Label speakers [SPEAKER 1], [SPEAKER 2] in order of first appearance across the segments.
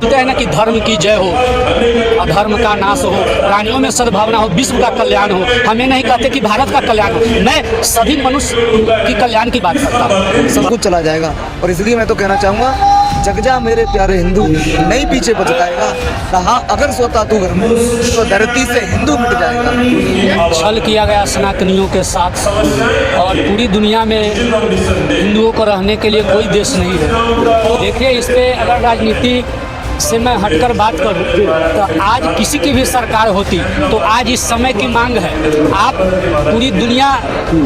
[SPEAKER 1] बोलते हैं ना कि धर्म की जय हो, अधर्म का नाश हो, प्राणियों में सद्भावना हो, विश्व का कल्याण हो। हमें नहीं कहते कि भारत का कल्याण हो, मैं सभी मनुष्य की कल्याण की बात करता हूँ।
[SPEAKER 2] सब कुछ चला जाएगा और इसलिए मैं तो कहना चाहूँगा, जग जा मेरे प्यारे हिंदू, नहीं पीछे पछताएगा। कहा अगर सोता तू घर में तो धरती से हिंदू मिट जाएगा।
[SPEAKER 1] छल किया गया सनातनियों के साथ और पूरी दुनिया में हिंदुओं को रहने के लिए कोई देश नहीं है। देखिए, इस पे अगर राजनीति से मैं हटकर बात करूं तो आज किसी की भी सरकार होती तो आज इस समय की मांग है। आप पूरी दुनिया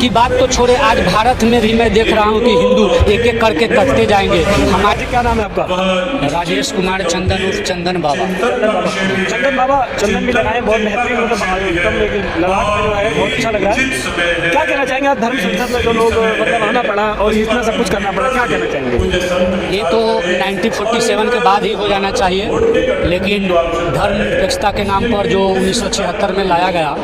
[SPEAKER 1] की बात तो छोड़े, आज भारत में भी मैं देख रहा हूं कि हिंदू एक एक करके कटते जाएंगे। हमारे
[SPEAKER 3] क्या नाम है आपका?
[SPEAKER 1] राजेश कुमार चंदन उर्फ चंदन बाबा।
[SPEAKER 3] चंदन बाबा, चंदन भी लगाए, बहुत बेहतरीन एकदम, लेकिन ललाट में जो है बहुत अच्छा लग रहा है। क्या कहना चाहेंगे आप? धर्म संसद में जो लोग मतलब आना पड़ा और इतना सब कुछ करना पड़ा, क्या कहना चाहेंगे?
[SPEAKER 1] ये तो 1947 के बाद ही हो जाना चाहिए, लेकिन धर्म निरपेक्षता के नाम पर जो 1976 में लाया गया,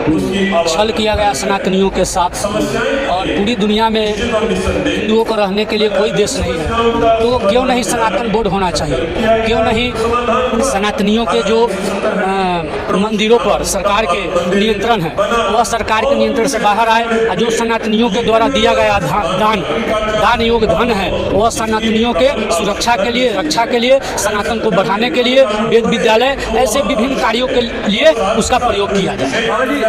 [SPEAKER 1] छल किया गया सनातनियों के साथ और पूरी दुनिया में हिंदुओं को रहने के लिए कोई देश नहीं है। तो क्यों नहीं सनातन बोर्ड होना चाहिए? क्यों नहीं सनातनियों के जो मंदिरों पर सरकार के नियंत्रण है वह सरकार के नियंत्रण से बाहर आए। जो सनातनियों के द्वारा दिया गया दान योग धन है वह सनातनियों के सुरक्षा के लिए, रक्षा के लिए, सनातन को बढ़ाने के लिए, वेद विद्यालय ऐसे विभिन्न कार्यों के लिए उसका प्रयोग किया जाए।
[SPEAKER 3] बाबा जी,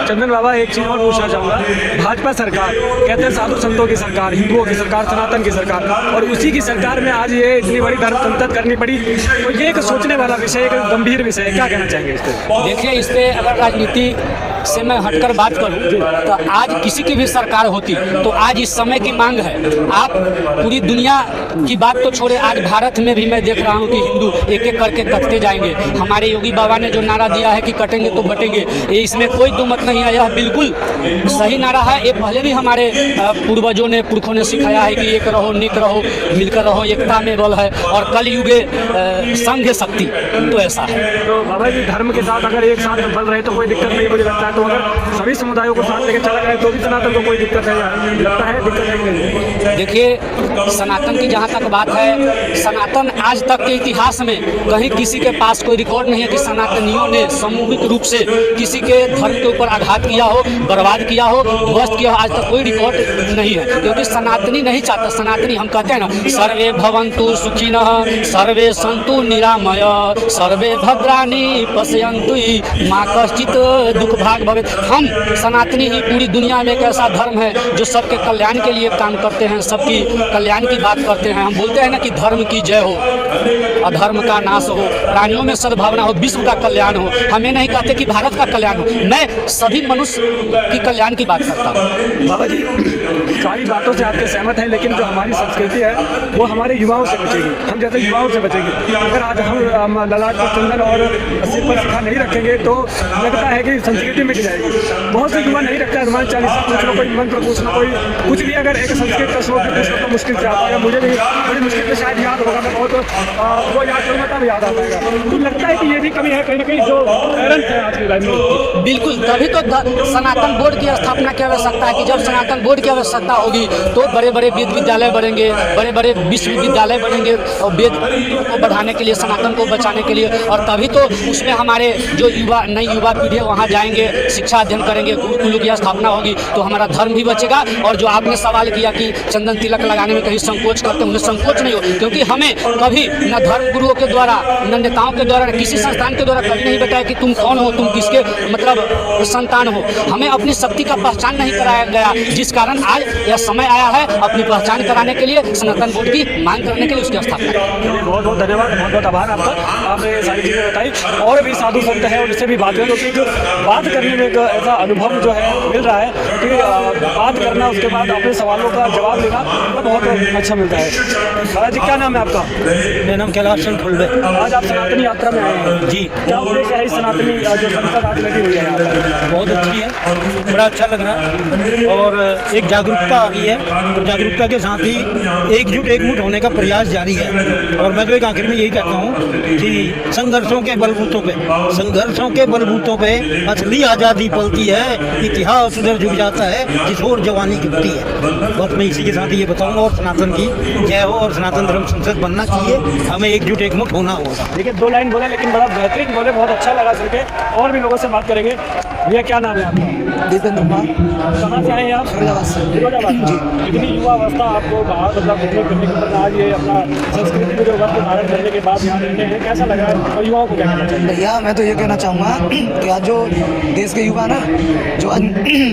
[SPEAKER 3] चंदन बाबा, एक चीज़ और पूछना चाहूँगा। भाजपा सरकार कहते हैं साधु संतों की सरकार, हिंदुओं की सरकार, सनातन की सरकार, और उसी की सरकार में आज ये इतनी बड़ी धर्म संसद करनी पड़ी, तो ये एक सोचने वाला विषय, एक गंभीर विषय है। क्या कहना चाहेंगे इस पर?
[SPEAKER 1] देखिए, इस पे अगर राजनीति से मैं हटकर बात करूं तो आज किसी की भी सरकार होती तो आज इस समय की मांग है। आप पूरी दुनिया की बात तो छोड़े, आज भारत में भी मैं देख रहा हूं कि हिंदू एक एक करके कटते जाएंगे। हमारे योगी बाबा ने जो नारा दिया है कि कटेंगे तो बटेंगे, ये इसमें कोई दो मत नहीं है, यह बिल्कुल सही नारा है। ये पहले भी हमारे पूर्वजों ने, पुरखों ने सिखाया है कि एक रहो, निक रहो, मिलकर रहो, एकता में बल है और कल युगे संघ शक्ति। तो ऐसा है।
[SPEAKER 3] तो बाबा जी, धर्म के साथ अगर एक साथ बल रहे तो कोई दिक्कत नहीं मुझे लगता है। तो अगर सभी समुदायों को साथ लेकर चला जाए तो भी सनातन को कोई दिक्कत है, लगता है दिक्कत है कि नहीं?
[SPEAKER 1] देखिए, सनातन की जहाँ तक बात है, सनातन आज तक के इतिहास में कहीं किसी के पास कोई रिकॉर्ड नहीं है कि सनातनियों ने सामूहिक रूप से किसी के धर्म के ऊपर आघात किया हो, बर्बाद किया हो, ध्वस्त किया हो। आज तक कोई रिकॉर्ड नहीं है, क्योंकि सनातनी नहीं चाहता। सनातनी हम कहते हैं ना, सर्वे भवन्तु सुखिनः, सर्वे सन्तु निरामय, सर्वे भद्राणि पश्यन्तु मा कश्चित् दुख भाग भवेत्। हम सनातनी ही पूरी दुनिया में एक ऐसा धर्म है जो सबके कल्याण के लिए काम करते हैं, सबकी कल्याण की बात करते हैं। हम बोलते हैं ना कि धर्म की जय हो, अधर्म का नाश हो, प्राणियों में सद्भावना हो, विश्व का कल्याण हो। हमें नहीं कहते कि भारत का कल्याण हो, मैं सभी मनुष्य की कल्याण की बात करता हूँ।
[SPEAKER 3] बाबा जी, सारी बातों से आपके सहमत हैं, लेकिन जो हमारी संस्कृति है वो हमारे युवाओं से बचेगी, हम जैसे युवाओं से बचेगी। अगर आज हम ललाट पर चंदन और सिर पर शिखा नहीं रखेंगे तो लगता है कि संस्कृति मिट जाएगी। बहुत से युवा नहीं रखता है, हनुमान चालीसा पूछना, कोई मंत्र पूछना, कोई कुछ भी अगर एक संस्कृत का श्लोक पूछना तो मुश्किल से आता है। मुझे भी बड़ी मुश्किल से शायद याद होगा, मैं बहुत वो याद करूँगा तब याद आता है। तो लगता है कि ये भी कमी है कहीं ना कहीं जो पेरेंट्स है आज की लाइफ में।
[SPEAKER 1] बिल्कुल, तभी तो सनातन बोर्ड की स्थापना की आवश्यकता है कि जब सनातन बोर्ड की आवश्यकता होगी तो बड़े बड़े वेद विद्यालय बढ़ेंगे, बड़े बड़े विश्वविद्यालय बढ़ेंगे और वेद को बढ़ाने के लिए, सनातन को बचाने के लिए। और तभी तो उसमें हमारे जो नई युवा पीढ़ी है वहाँ जाएंगे, शिक्षा अध्ययन करेंगे, गुरुकुलों की स्थापना होगी तो हमारा धर्म भी बचेगा। और जो आपने सवाल किया कि चंदन तिलक लगाने में कहीं संकोच करते, उन्हें संकोच नहीं हो, क्योंकि हमें कभी न धर्म गुरुओं के द्वारा, न नेताओं के द्वारा, किसी संस्थान के द्वारा कभी नहीं बताया कि तुम कौन हो, तुम किसके मतलब संतान हो। हमें अपनी शक्ति का पहचान नहीं कराया गया, जिस कारण आज यह समय आया है अपनी पहचान कराने के लिए, सनातन बोर्ड की मांग करने के लिए उसकी स्थापना।
[SPEAKER 3] बहुत बहुत धन्यवाद, बहुत बहुत आभार आपका, आपने सारी चीज़ें बताई। और भी साधु संत है उनसे भी बात करें, क्योंकि बात करने में एक ऐसा अनुभव जो है मिल रहा है कि बात करना, उसके बाद अपने सवालों का जवाब देना बहुत अच्छा मिलता है। महाराज जी, क्या नाम है आपका?
[SPEAKER 4] मेरा नाम कैलाश चंद खुलबे।
[SPEAKER 3] आज आप सनातनी यात्रा में आए हैं
[SPEAKER 4] जी।
[SPEAKER 3] क्या उद्देश्य है इस सनातनी जो संसद आज लगी हुई है यहाँ पर?
[SPEAKER 4] बहुत अच्छी है, बड़ा अच्छा लग रहा है। और एक जागरूकता आ गई है। तो जागरूकता के साथ ही एकजुट होने का प्रयास जारी है। और मैं तो एक आखिर में यही कहता हूँ कि संघर्षों के बलबूतों पे असली आज़ादी पलती है, इतिहास उधर झुक जाता है जिस और जवानी गिरती है। बस मैं इसी के साथ ये बताऊँगा। और सनातन की जय हो और सनातन धर्म संसद बनना चाहिए। हमें एकजुट होना होगा।
[SPEAKER 3] देखिए 2 लाइन बोले लेकिन बड़ा बेहतरीन बोले, बहुत अच्छा लगा सुन के। और भी लोगों से बात करेंगे। भैया क्या नाम है आपका?
[SPEAKER 2] दीपेंद्र कुमार,
[SPEAKER 3] कहाँ से आए हैं आप?
[SPEAKER 2] फिरोजाबाद से।
[SPEAKER 3] फिरोजाबाद जी। इतनी युवा अवस्था आपको बाहर मतलब घूमने फिरने के बाद आज ये अपना संस्कृति को जो वक्त धारण करने के बाद यहाँ रहते हैं, कैसा लगा है और युवाओं को क्या कहना चाहिए?
[SPEAKER 2] भैया मैं तो ये कहना चाहूँगा कि आज जो देश के युवा ना जो आज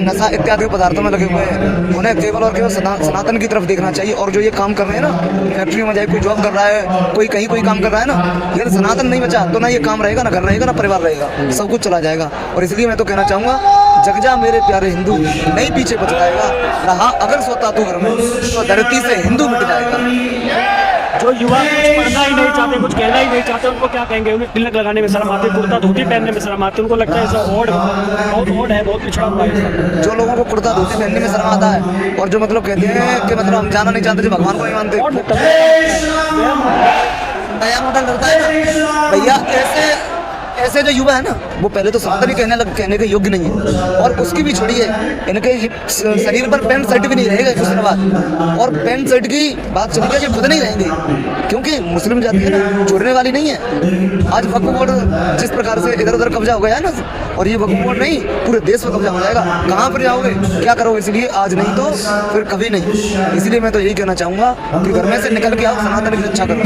[SPEAKER 2] नशा इत्यादि पदार्थों में लगे हुए हैं, उन्हें केवल और केवल सनातन की तरफ देखना चाहिए। और जो ये काम कर रहे हैं ना, फैक्ट्री में जाए कोई जॉब कर रहा है, कोई कहीं कोई काम कर रहा है ना, अगर सनातन नहीं बचा तो ना ये काम रहेगा, ना घर रहेगा, ना परिवार रहेगा, सब कुछ चला जाएगा। और इसलिए मैं तो कहना चाहूँगा, जग जा मेरे प्यारे हिंदू, नहीं पीछे पछताएगा, रहा अगर सोता तू घर में तो धरती से हिंदू मिट जाएगा।
[SPEAKER 3] जो युवा कुछ पढ़ना ही नहीं चाहते, कुछ कहना ही नहीं चाहते, उनको क्या कहेंगे? उन्हें तिलक लगाने में शर्म आती है, कुर्ता धोती पहनने में शर्म आती है, उनको लगता है ऐसा बहुत ओड है, बहुत पिछड़ा हुआ है।
[SPEAKER 2] जो लोगों को कुर्ता धोती पहनने में शर्म आता है और जो मतलब कहते हैं कि मतलब हम जाना नहीं चाहते, जो भगवान को नहीं मानते, नया मॉडल करता है भैया। ऐसे जो युवा है ना, वो पहले तो सनातन कहने के योग्य नहीं है। और उसकी भी छोड़िए, इनके शरीर पर पैंट शर्ट भी नहीं रहेगा कुछ दिनों बाद। और पैंट शर्ट की बात चली जाए, ये खुद नहीं रहेंगे, क्योंकि मुस्लिम जाति है ना, छोड़ने वाली नहीं है। आज वक्फ बोर्ड जिस प्रकार से इधर उधर कब्जा हो गया है ना, और ये वक्फ बोर्ड नहीं पूरे देश में कब्जा हो जाएगा। कहाँ पर जाओगे, क्या करोगे? इसलिए आज नहीं तो फिर कभी नहीं। इसलिए मैं तो यही कहना चाहूँगा कि घर में से निकल के आप सनातन की रक्षा करो।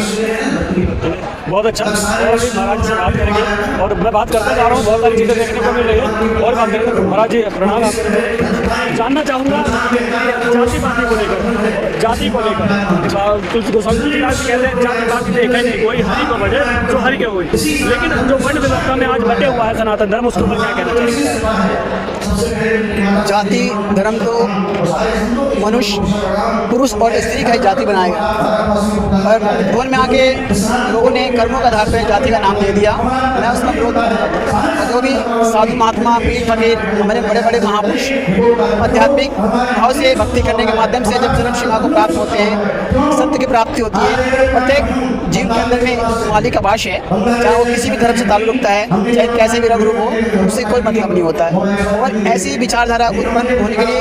[SPEAKER 3] बहुत अच्छा। और भी महाराज जी से बात करेंगे और मैं बात करता जा रहा हूँ, बहुत सारी चीज़ें देखने को मिल रही है और बात करेंगे। महाराज जी प्रणाम। आपको जानना चाहूँगा जाति को लेकर, तुलसी गोस्वामी तुलसीदास कहते हैं जाति देखे नहीं कोई, हरि को बजे जो हरि के हुई। लेकिन जो वर्ण व्यवस्था में आज बटे हुआ है सनातन धर्म, उसके ऊपर क्या कहना चाहिए?
[SPEAKER 5] जाति धर्म तो मनुष्य पुरुष और स्त्री का ही जाति बनाएगा। और जीवन में आके लोगों ने कर्मों का आधार पर जाति का नाम दे दिया। मैं उसका विरोध करता। जो भी साधु महात्मा पीर फकीर हमारे बड़े बड़े महापुरुष आध्यात्मिक भाव से भक्ति करने के माध्यम से जब चरम सीमा को प्राप्त होते हैं, सत्य की प्राप्ति होती है। प्रत्येक जीव के अंदर में मालिक का वास है, चाहे वो किसी भी धर्म से ताल्लुक रखता है, चाहे कैसे भी रंग रूप हो, उससे कोई मतलब नहीं होता है। और ऐसी विचारधारा उत्पन्न होने के लिए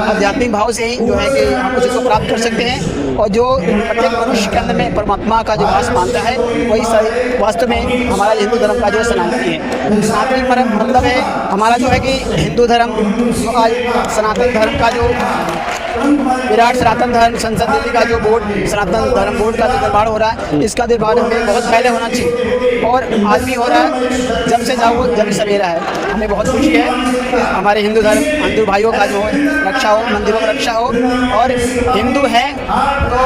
[SPEAKER 5] आध्यात्मिक भाव से ही जो है कि हम उस चीज़ को प्राप्त कर सकते हैं। और जो प्रत्येक मनुष्य के अंदर में परमात्मा का जो वास मानता है, वही वास्तव में हमारा हिंदू धर्म का जो सनातनी है। सनातनी मतलब है हमारा जो है कि हिंदू धर्म, जो आज सनातन धर्म का जो विराट सनातन धर्म संसद दिल्ली का जो बोर्ड, सनातन धर्म बोर्ड का जो निर्माण हो रहा है, इसका निर्माण हमें बहुत पहले होना चाहिए और आज भी हो रहा है। जब से जाओ जब सवेरा है। हमें बहुत खुशी है कि हमारे हिंदू धर्म हिंदू भाइयों का जो रक्षा हो, मंदिरों की रक्षा हो। और हिंदू है तो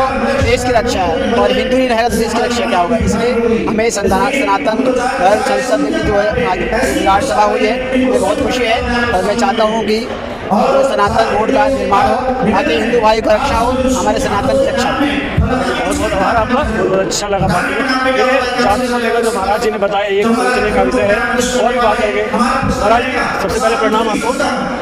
[SPEAKER 5] देश की रक्षा है, और हिंदू नहीं रहेगा तो देश की रक्षा क्या होगा? इसलिए हमें सनातन धर्म संसद दिल्ली जो है आज विराट सभा हुई है, हमें बहुत खुशी है। और मैं चाहता हूँ कि सनातन बोर्ड का निर्माण हो, ताकि हिंदू भाई की रक्षा हो, हमारे सनातन की रक्षा हो।
[SPEAKER 3] बहुत बहुत आभार आपका, बहुत अच्छा लगा बात करके। जाति को लेकर जो महाराज जी ने बताया एक सोचने का विषय है। और भी बात करेंगे। महाराज जी सबसे पहले प्रणाम आपको।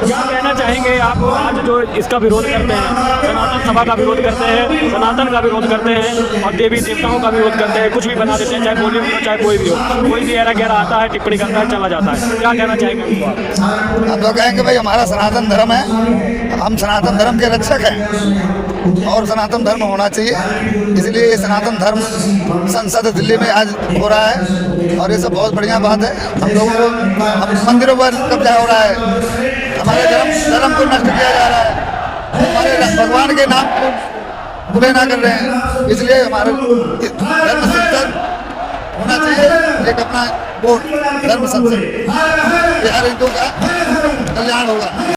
[SPEAKER 3] क्या कहना चाहेंगे आप आज जो इसका विरोध करते हैं, सनातन सभा का विरोध करते हैं, सनातन का विरोध करते हैं और देवी देवताओं का विरोध करते हैं, कुछ भी बना देते हैं, चाहे बोली हो चाहे कोई भी हो, कोई भी ऐरा गहरा आता है, टिप्पणी करता है, चला जाता है। क्या कहना चाहेंगे?
[SPEAKER 6] हम तो कहेंगे भाई हमारा सनातन धर्म है, हम सनातन धर्म के रक्षक हैं और सनातन धर्म होना चाहिए। इसलिए सनातन धर्म संसद दिल्ली में आज हो रहा है और ये सब बहुत बढ़िया बात है। हम लोगों को हम मंदिरों पर कब्जा हो रहा है, हमारे धर्म को नष्ट किया जा रहा है, हमारे भगवान के नाम को बुरे ना कर रहे हैं। इसलिए हमारे धर्म संसद होना चाहिए, एक अपना बोर्ड धर्म संसद, हर हिंदू का कल्याण होगा।